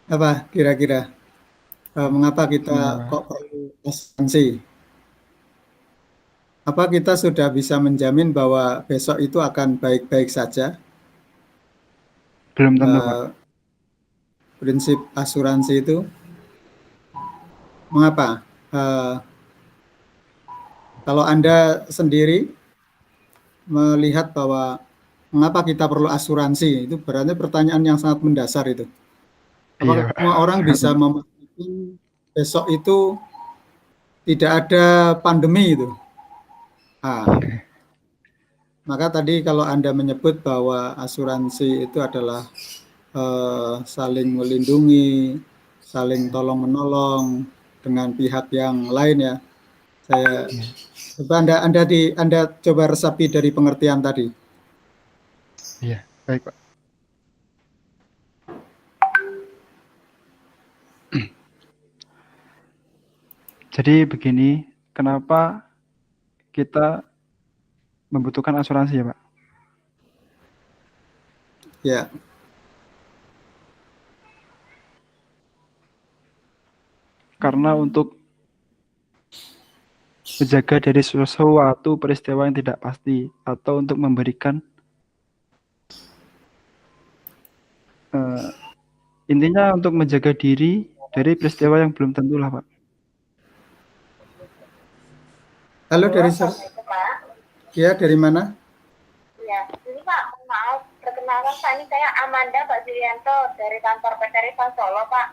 Apa kira-kira mengapa kita Kenapa? kok perlu asuransi? Apa kita sudah bisa menjamin bahwa besok itu akan baik-baik saja? Belum tentu, Pak. Eh, Prinsip asuransi itu mengapa? Eh, Kalau Anda sendiri melihat bahwa mengapa kita perlu asuransi, itu berarti pertanyaan yang sangat mendasar itu. Iya, Apakah Pak. semua orang Sangat bisa benar. memastikan besok itu tidak ada pandemi itu? Ah, maka tadi kalau Anda menyebut bahwa asuransi itu adalah saling melindungi, saling Ya, tolong menolong dengan pihak yang lain ya. Saya ya, coba Anda coba resapi dari pengertian tadi. iya. Baik, Pak. Jadi begini, kenapa kita membutuhkan asuransi ya, Pak? Ya, Karena untuk menjaga dari sesuatu peristiwa yang tidak pasti atau untuk memberikan eh, intinya untuk menjaga diri dari peristiwa yang belum tentu lah, Pak. halo Halo, dari Assalamualaikum Pak. ya dari mana? Ya, ini Pak, mohon maaf. Perkenalkan Pak, ini saya Amanda Pak Julianto dari kantor PT Rifan Solo, Pak.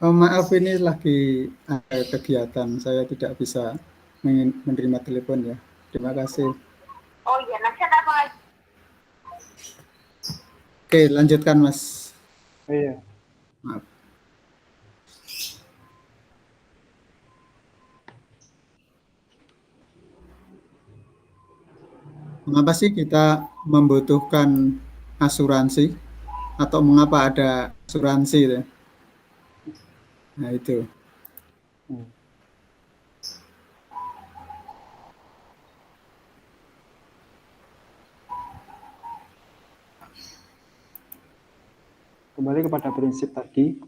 Oh, maaf ini lagi ada kegiatan, saya tidak bisa menerima telepon ya. Terima kasih. Oh iya, nanti ada apa lagi? Oke, lanjutkan Mas. Iya. Maaf. Mengapa sih kita membutuhkan asuransi atau mengapa ada asuransi itu? Nah, itu. Hmm. Kembali kepada prinsip tadi,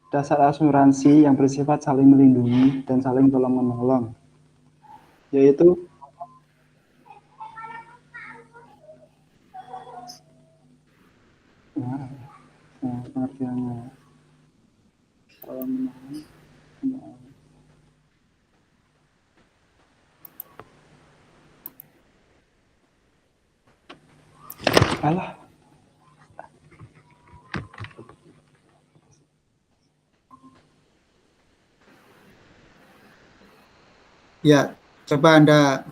dasar asuransi yang bersifat saling melindungi dan saling tolong-menolong, yaitu pengertiannya tolong-menolong. Alah, Ya, coba Anda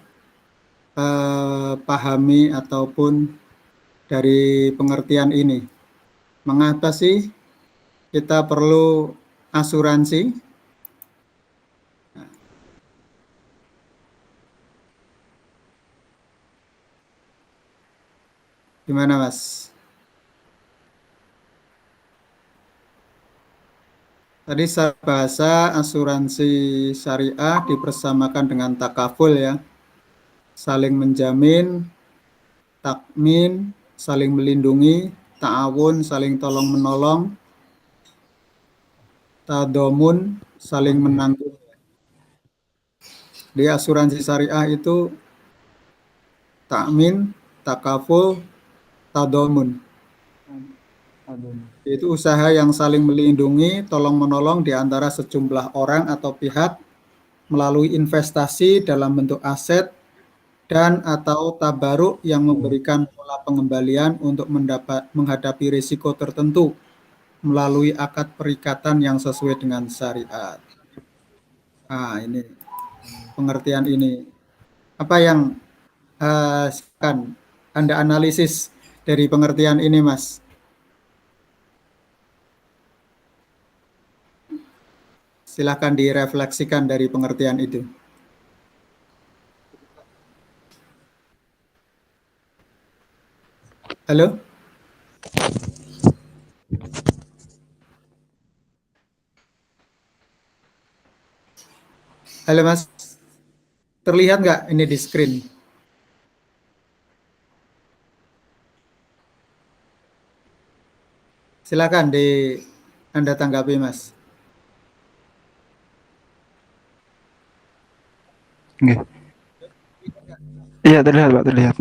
pahami ataupun dari pengertian ini. Mengapa sih kita perlu asuransi? Gimana, Mas? Tadi saya bahasa asuransi syariah dipersamakan dengan takaful ya. Saling menjamin, takmin, saling melindungi, ta'awun, saling tolong menolong, tadomun, saling menanggung. Di asuransi syariah itu takmin, takaful, tadomun. aduh. Itu usaha yang saling melindungi, tolong menolong di antara sejumlah orang atau pihak melalui investasi dalam bentuk aset dan atau tabaruk yang memberikan pola pengembalian untuk menghadapi risiko tertentu melalui akad perikatan yang sesuai dengan syariat. Ah, ini pengertian ini. Apa yang silakan Anda analisis dari pengertian ini, Mas? Silahkan direfleksikan dari pengertian itu. Halo? Halo, Mas. Terlihat nggak ini di screen? Silakan di Anda tanggapi, Mas? Nggih. Iya, terlihat, Pak, terlihat.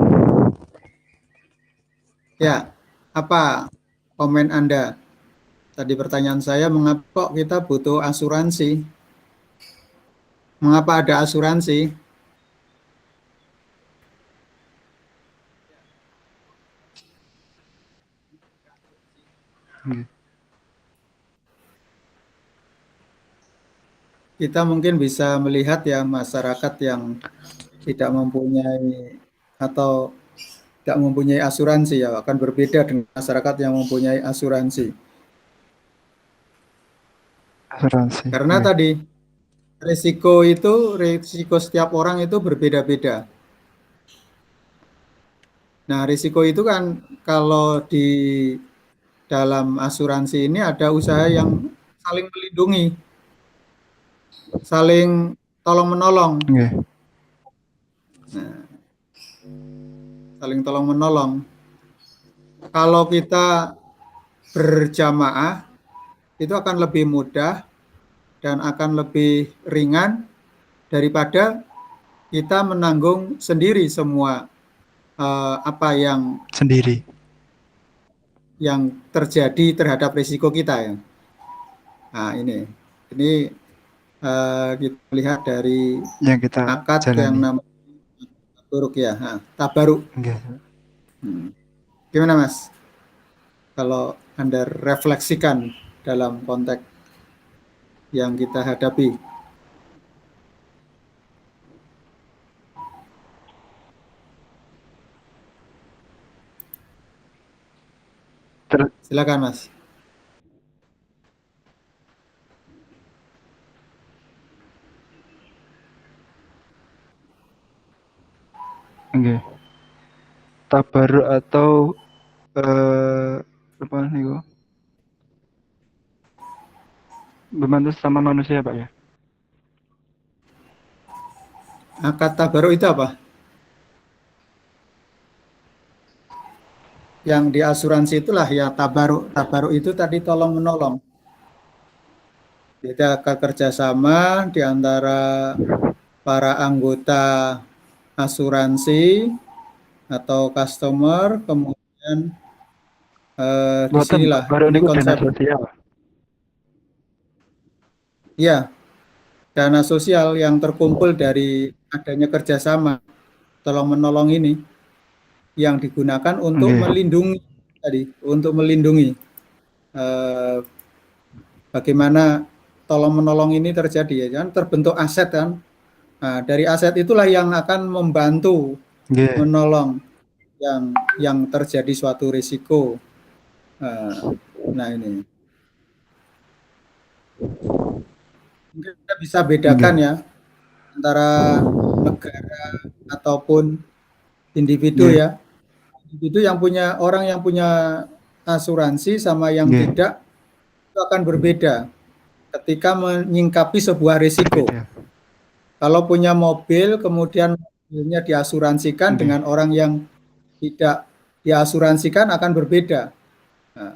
Ya, apa komen Anda? Tadi pertanyaan saya, mengapa kok kita butuh asuransi? Mengapa ada asuransi? Nggih. Kita mungkin bisa melihat ya masyarakat yang tidak mempunyai atau tidak mempunyai asuransi ya akan berbeda dengan masyarakat yang mempunyai asuransi. Asuransi. Karena Nggih. tadi risiko setiap orang itu berbeda-beda. Nah, risiko itu kan kalau di dalam asuransi ini ada usaha yang saling melindungi, saling tolong-menolong. Nggih. Nah, saling tolong-menolong. Kalau kita berjamaah, itu akan lebih mudah dan akan lebih ringan daripada kita menanggung sendiri semua apa Sendiri. yang terjadi terhadap risiko kita ya. Nah, ini kita lihat dari Yang kita akad yang jalani. namanya tabaruk ya. Nah, tabaruk. Nggih. Gimana, Mas? Kalau Anda refleksikan dalam konteks yang kita hadapi. Silakan, Mas. Nggih. Tabaruk atau apa niku? Membantu sama manusia, Pak ya. Akad tabaruk itu apa? Yang di asuransi itulah ya tabaruk. Tabaruk itu tadi tolong menolong. Kita akan kerjasama di antara para anggota asuransi atau customer, kemudian di Boten, sinilah tabaruk ini niku dana konsep sosial. ya dana sosial yang terkumpul dari adanya kerjasama tolong menolong ini yang digunakan untuk Nggih. melindungi eh, bagaimana tolong menolong ini terjadi ya kan terbentuk aset kan. Nah, dari aset itulah yang akan membantu Nggih. menolong yang terjadi suatu risiko. Nah ini mungkin kita bisa bedakan Nggih. ya antara negara ataupun individu Nggih. ya. Individu yang punya orang yang punya asuransi sama yang Nggih. tidak itu akan berbeda ketika menyingkapi sebuah risiko. Berbeda. Kalau punya mobil kemudian mobilnya diasuransikan Nggih. dengan orang yang tidak diasuransikan akan berbeda. Nah,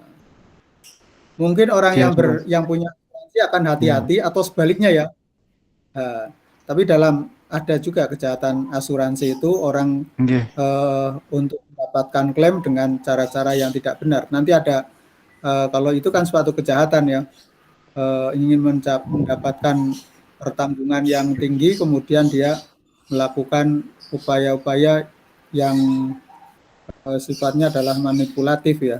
mungkin orang Diasuransi. yang punya asuransi akan Nggih. hati-hati atau sebaliknya ya. Tapi ada juga kejahatan asuransi itu orang Nggih. untuk mendapatkan klaim dengan cara-cara yang tidak benar. Nanti ada kalau itu kan suatu kejahatan ya, ingin mendapatkan pertanggungan yang tinggi, kemudian dia melakukan upaya-upaya yang sifatnya adalah manipulatif ya,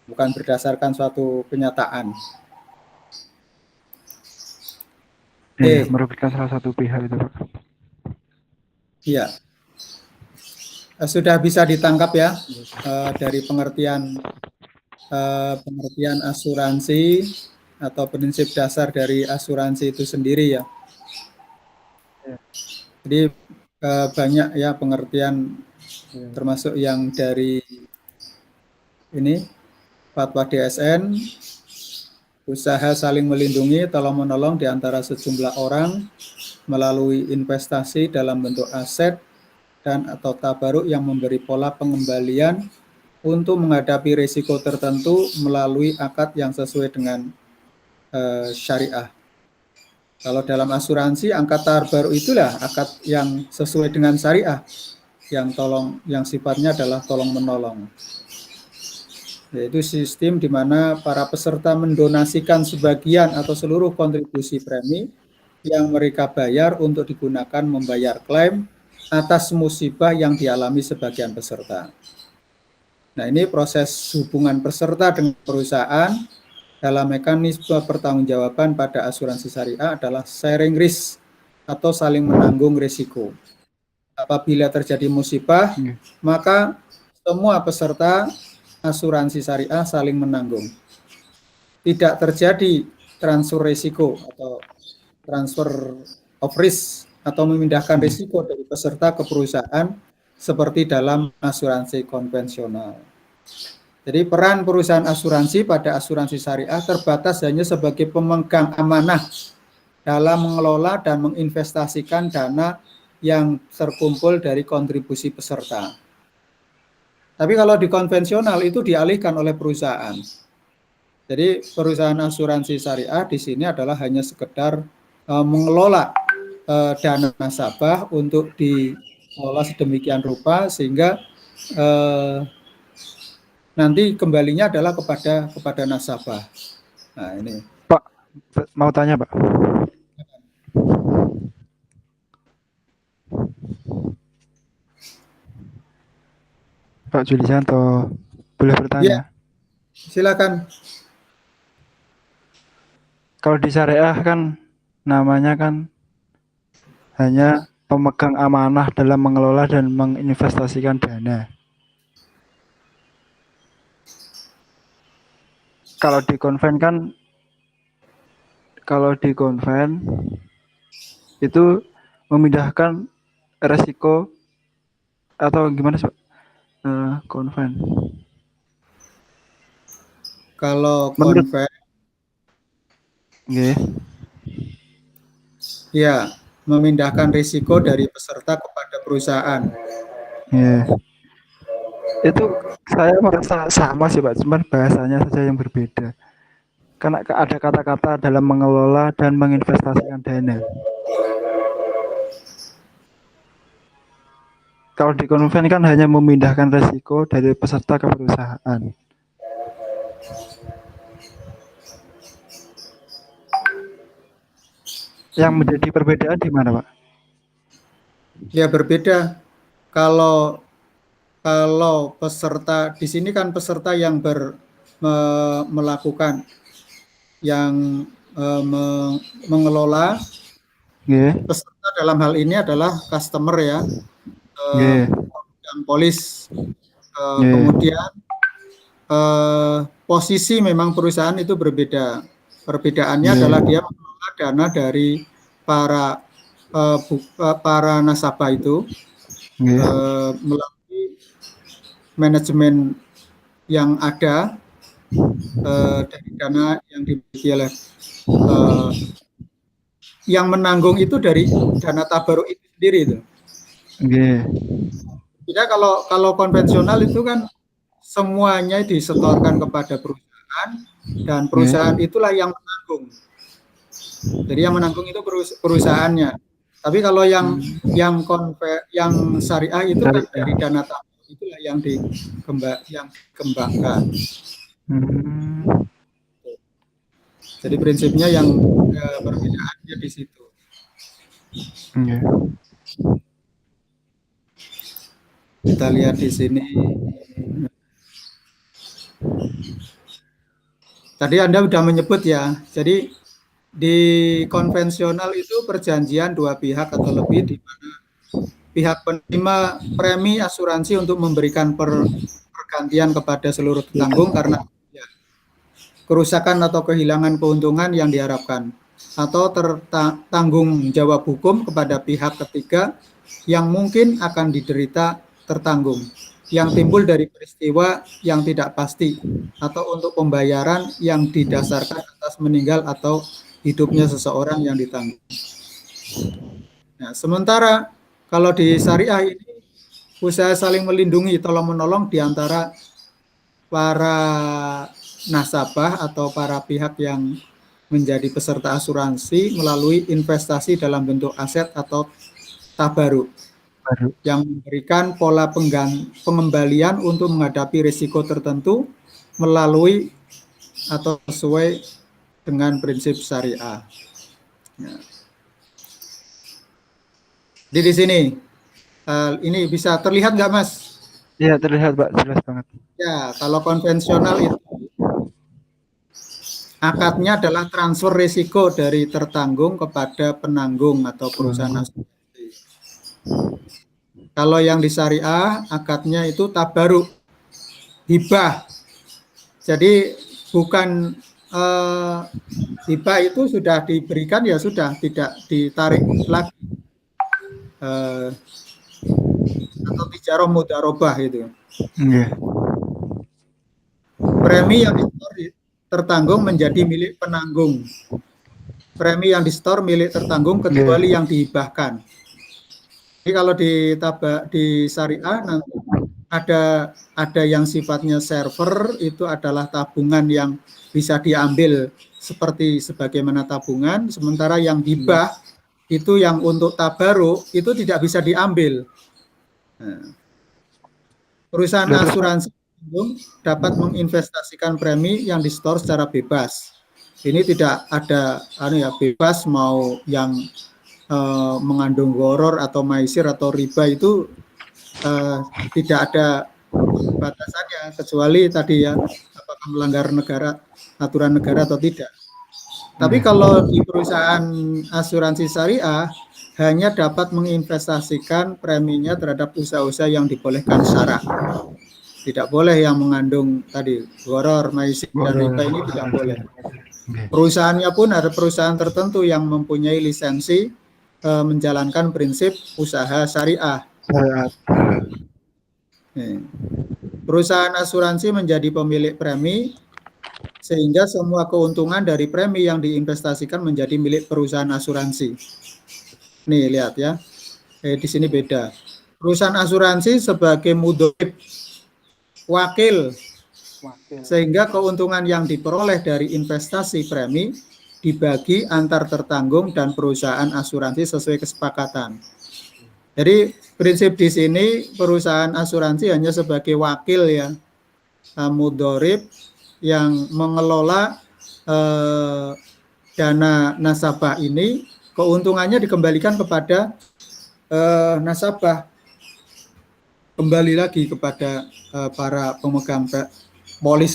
bukan berdasarkan suatu kenyataan. Iya, merugikan salah satu pihak itu, Pak. Iya. Sudah bisa ditangkap ya dari pengertian asuransi atau prinsip dasar dari asuransi itu sendiri ya. Jadi banyak ya pengertian termasuk yang dari ini fatwa DSN, usaha saling melindungi, tolong menolong di antara sejumlah orang melalui investasi dalam bentuk aset dan atau tabaruk yang memberi pola pengembalian untuk menghadapi risiko tertentu melalui akad yang sesuai dengan syariah. Kalau dalam asuransi, akad tabaru itulah akad yang sesuai dengan syariah, yang sifatnya adalah tolong menolong. Yaitu sistem di mana para peserta mendonasikan sebagian atau seluruh kontribusi premi yang mereka bayar untuk digunakan membayar klaim atas musibah yang dialami sebagian peserta. Nah, ini proses hubungan peserta dengan perusahaan dalam mekanisme pertanggungjawaban pada asuransi syariah adalah sharing risk atau saling menanggung risiko. Apabila terjadi musibah, maka semua peserta asuransi syariah saling menanggung. Tidak terjadi transfer risiko atau transfer of risk atau memindahkan risiko dari peserta ke perusahaan seperti dalam asuransi konvensional. Jadi peran perusahaan asuransi pada asuransi syariah terbatas hanya sebagai pemegang amanah dalam mengelola dan menginvestasikan dana yang terkumpul dari kontribusi peserta. Tapi kalau di konvensional itu dialihkan oleh perusahaan. Jadi perusahaan asuransi syariah di sini adalah hanya sekedar mengelola dana nasabah untuk dikelola sedemikian rupa sehingga nanti kembalinya adalah kepada nasabah. Nah, ini. Pak, mau tanya, Pak. Pak Julianto, boleh bertanya? Ya, silakan. Kalau di syariah kan namanya kan hanya pemegang amanah dalam mengelola dan menginvestasikan dana. Kalau di konven itu memindahkan resiko atau gimana sih, Pak? Konven. Kalau konven, ya memindahkan risiko dari peserta kepada perusahaan. Itu saya merasa sama sih, Pak, cuman bahasanya saja yang berbeda. Karena ada kata-kata dalam mengelola dan menginvestasikan dana. Kalau di konven kan hanya memindahkan risiko dari peserta ke perusahaan. Yang menjadi perbedaan di mana, Pak? Ya berbeda. Kalau peserta di sini kan peserta yang melakukan yang mengelola, peserta dalam hal ini adalah customer ya, polis. Kemudian posisi memang perusahaan itu berbeda. Perbedaannya adalah dia mengelola dana dari para nasabah itu melalui manajemen yang ada dari dana yang dimiliki oleh yang menanggung itu dari dana tabaruk itu sendiri itu. Tidak, kalau konvensional itu kan semuanya disetorkan kepada perusahaan dan perusahaan itulah yang menanggung. Jadi yang menanggung itu perusahaannya. Tapi kalau yang syariah itu kan dari dana tabaruk itulah yang dikembangkan. Jadi prinsipnya yang perbedaannya di situ. Kita lihat di sini. Tadi Anda sudah menyebut ya. Jadi di konvensional itu perjanjian dua pihak atau lebih di mana pihak penerima premi asuransi untuk memberikan pergantian kepada seluruh tetanggung karena kerusakan atau kehilangan keuntungan yang diharapkan atau tanggung jawab hukum kepada pihak ketiga yang mungkin akan diderita tertanggung yang timbul dari peristiwa yang tidak pasti atau untuk pembayaran yang didasarkan atas meninggal atau hidupnya seseorang yang ditanggung. Nah, sementara kalau di syariah ini usaha saling melindungi, tolong menolong di antara para nasabah atau para pihak yang menjadi peserta asuransi melalui investasi dalam bentuk aset atau tabaruk Baru. yang memberikan pola pengembalian untuk menghadapi risiko tertentu melalui atau sesuai dengan prinsip syariah. Ya. Jadi di sini ini bisa terlihat nggak, Mas? Iya, terlihat Pak, jelas banget. Ya, kalau konvensional itu akadnya adalah transfer risiko dari tertanggung kepada penanggung atau perusahaan asuransi. Kalau yang di syariah, akadnya itu tabaruk, hibah. Jadi bukan hibah itu sudah diberikan ya sudah, tidak ditarik lagi. Atau tijarah mudarobah itu. Iya. Premi yang tertanggung menjadi milik penanggung. Premi yang disetor milik tertanggung kecuali yang dihibahkan. Jadi kalau di syariah nanti ada yang sifatnya server, itu adalah tabungan yang bisa diambil seperti sebagaimana tabungan, sementara yang hibah itu yang untuk tabaruk itu tidak bisa diambil. Nah, perusahaan asuransi dapat menginvestasikan premi yang disetor secara bebas. Ini tidak ada bebas mau yang mengandung gharar atau maisir atau riba itu tidak ada batasannya kecuali tadi ya apakah melanggar aturan negara atau tidak. Tapi kalau di perusahaan asuransi syariah hanya dapat menginvestasikan preminya terhadap usaha-usaha yang dibolehkan syarak. Tidak boleh yang mengandung tadi gharar, maisir dan riba, ini tidak boleh. Perusahaannya pun ada perusahaan tertentu yang mempunyai lisensi menjalankan prinsip usaha syariah. Perusahaan asuransi menjadi pemilik premi sehingga semua keuntungan dari premi yang diinvestasikan menjadi milik perusahaan asuransi. Nih lihat ya, di sini beda. Perusahaan asuransi sebagai mudhorib, wakil, sehingga keuntungan yang diperoleh dari investasi premi dibagi antar tertanggung dan perusahaan asuransi sesuai kesepakatan. Jadi prinsip di sini perusahaan asuransi hanya sebagai wakil ya, mudhorib yang mengelola dana nasabah ini, keuntungannya dikembalikan kepada nasabah, kembali lagi kepada para pemegang polis.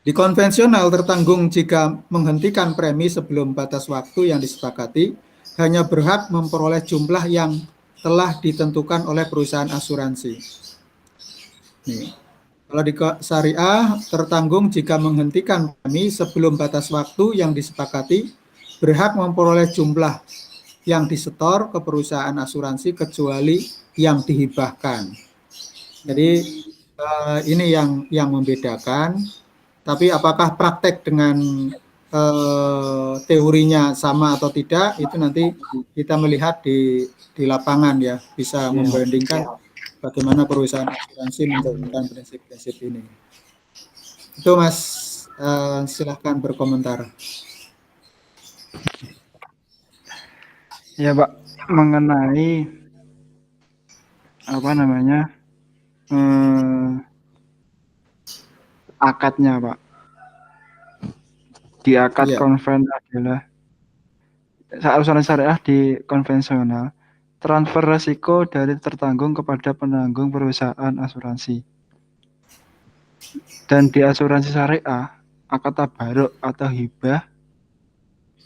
Di konvensional, tertanggung jika menghentikan premi sebelum batas waktu yang disepakati hanya berhak memperoleh jumlah yang telah ditentukan oleh perusahaan asuransi. Nih. Kalau di syariah, tertanggung jika menghentikan premi sebelum batas waktu yang disepakati berhak memperoleh jumlah yang disetor ke perusahaan asuransi kecuali yang dihibahkan. Jadi ini yang membedakan. Tapi apakah praktek dengan teorinya sama atau tidak, itu nanti kita melihat di lapangan ya, bisa membandingkan bagaimana perusahaan asuransi menjalankan prinsip-prinsip ini. Itu Mas, silahkan berkomentar. Ya Pak, mengenai akadnya Pak. Di akad konven adalah asuransi syariah di konvensional, transfer resiko dari tertanggung kepada penanggung perusahaan asuransi. Dan di asuransi syariah, akad tabaruk atau hibah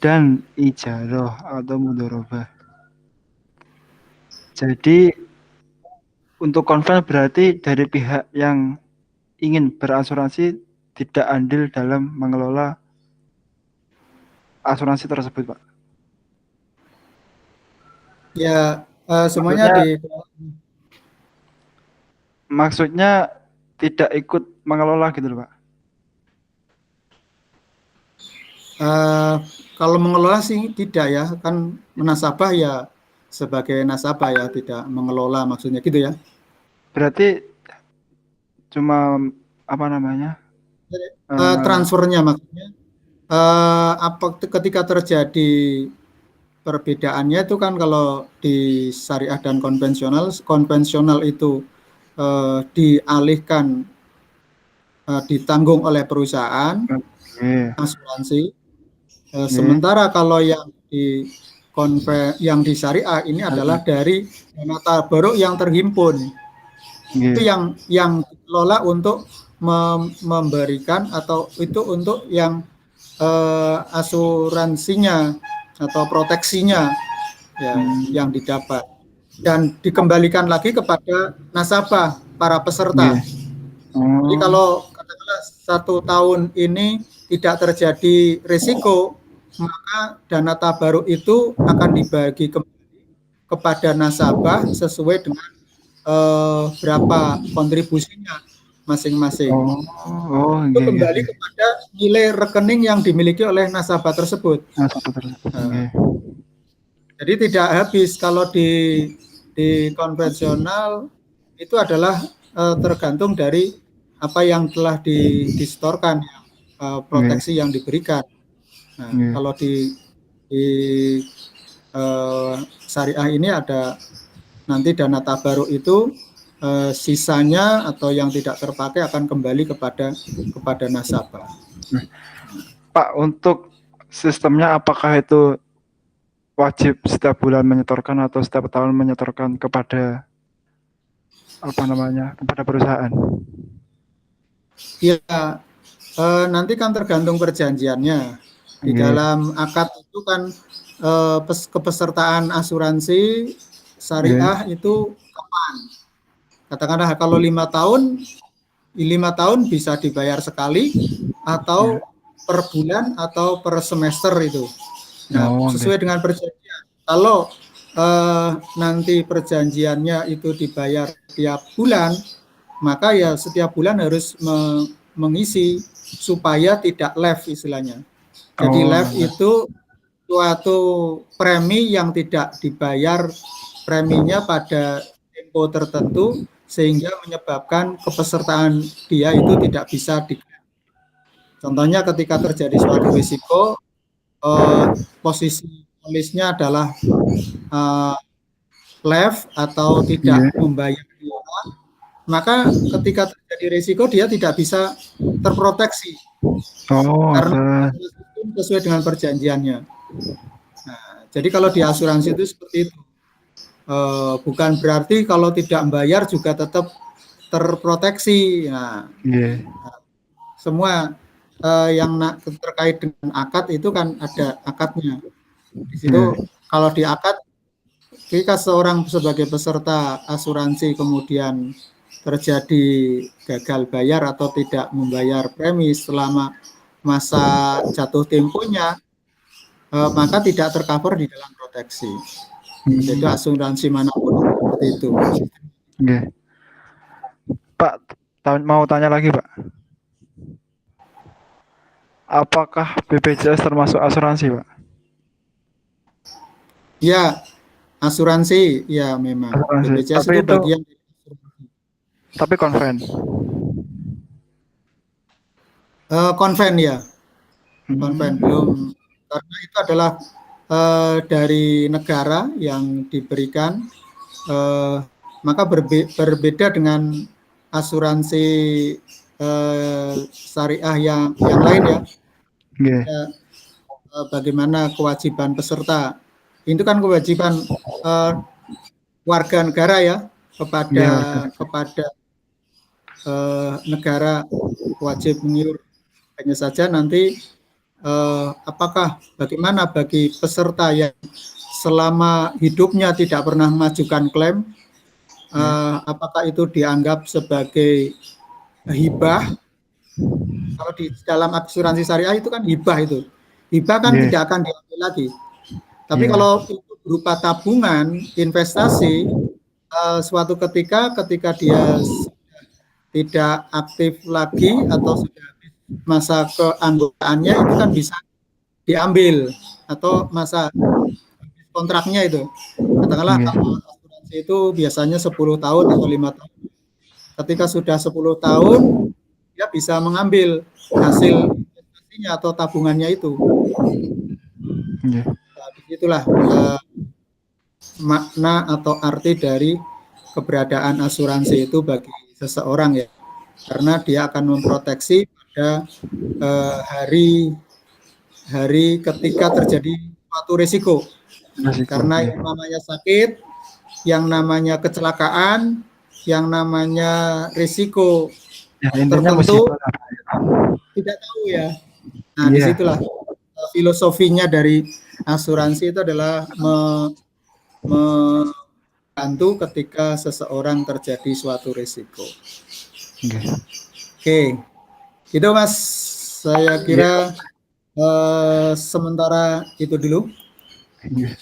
dan ijarah atau mudharabah. Jadi untuk konven berarti dari pihak yang ingin berasuransi tidak andil dalam mengelola asuransi tersebut, Pak. Ya, semuanya maksudnya tidak ikut mengelola gitu loh, Pak. Kalau mengelola sih tidak ya, kan nasabah ya sebagai nasabah ya, tidak mengelola maksudnya gitu ya. Berarti cuma Transfernya maksudnya ketika terjadi perbedaannya itu kan kalau di syariah dan konvensional itu dialihkan ditanggung oleh perusahaan asuransi. Sementara kalau yang di syariah ini adalah dari dana tabaruk yang terhimpun. Itu yang dikelola untuk memberikan atau itu untuk yang asuransinya atau proteksinya ya yang didapat dan dikembalikan lagi kepada nasabah para peserta. Jadi kalau katakanlah 1 tahun ini tidak terjadi risiko, maka dana tabaruk itu akan dibagi kembali kepada nasabah sesuai dengan berapa kontribusinya masing-masing. Itu kembali kepada nilai rekening yang dimiliki oleh nasabah tersebut. Jadi tidak habis kalau di konvensional itu adalah tergantung dari apa yang telah disetorkan, proteksi yang diberikan. Nah, kalau di syariah ini ada nanti dana tabaruk itu sisanya atau yang tidak terpakai akan kembali kepada nasabah. Pak, untuk sistemnya apakah itu wajib setiap bulan menyetorkan atau setiap tahun menyetorkan kepada kepada perusahaan? Ya, nanti kan tergantung perjanjiannya. Di dalam akad itu kan kepesertaan asuransi syariah itu kapan? Katakanlah kalau 5 tahun bisa dibayar sekali atau per bulan atau per semester itu. Nah, sesuai dengan perjanjian. Kalau nanti perjanjiannya itu dibayar tiap bulan, maka ya setiap bulan harus mengisi supaya tidak left istilahnya. Jadi left itu suatu premi yang tidak dibayar preminya pada tempo tertentu sehingga menyebabkan kepesertaan dia itu tidak bisa Contohnya ketika terjadi suatu risiko, posisi polisnya adalah left atau tidak membayar iuran, maka ketika terjadi risiko dia tidak bisa terproteksi karena sesuai dengan perjanjiannya. Nah, jadi kalau di asuransi itu seperti itu. Bukan berarti kalau tidak membayar juga tetap terproteksi. Nah, semua yang terkait dengan akad itu kan ada akadnya. Di situ kalau di akad, ketika seorang sebagai peserta asuransi kemudian terjadi gagal bayar atau tidak membayar premi selama masa jatuh temponya, maka tidak tercover di dalam proteksi. Jadi asuransi manapun seperti itu. Pak, mau tanya lagi, Pak. Apakah BPJS termasuk asuransi, Pak? Ya, asuransi, ya memang. Asuransi. BPJS tapi itu bagian. Tapi konven. Konven ya. Konven belum, karena itu adalah dari negara yang diberikan, maka berbeda dengan asuransi syariah yang lain ya. Bagaimana kewajiban peserta? Itu kan kewajiban warga negara ya kepada negara wajib mengiur. Hanya saja nanti apakah bagaimana bagi peserta yang selama hidupnya tidak pernah mengajukan klaim, apakah itu dianggap sebagai hibah? Kalau di dalam asuransi syariah itu kan hibah itu. Hibah kan tidak akan diambil lagi. Tapi kalau itu berupa tabungan, investasi, suatu ketika dia tidak aktif lagi atau sudah habis masa keanggotaannya, itu kan bisa diambil atau masa kontraknya itu. Katakanlah kalau asuransi itu biasanya 10 tahun atau 5 tahun. Ketika sudah 10 tahun dia bisa mengambil hasil investasinya atau tabungannya itu. Nggih. Nah, disitulah makna atau arti dari keberadaan asuransi itu bagi seseorang ya, karena dia akan memproteksi pada hari ketika terjadi suatu risiko. Resiko. Karena Nggih. yang namanya sakit, yang namanya kecelakaan, yang namanya risiko Ya intinya tertentu musibah lah. tidak tahu ya. Nah, Iya. disitulah filosofinya dari asuransi itu adalah membantu ketika seseorang terjadi suatu risiko. Nggih. Oke, itu Mas. Saya Iya. kira sementara itu dulu. Nggih.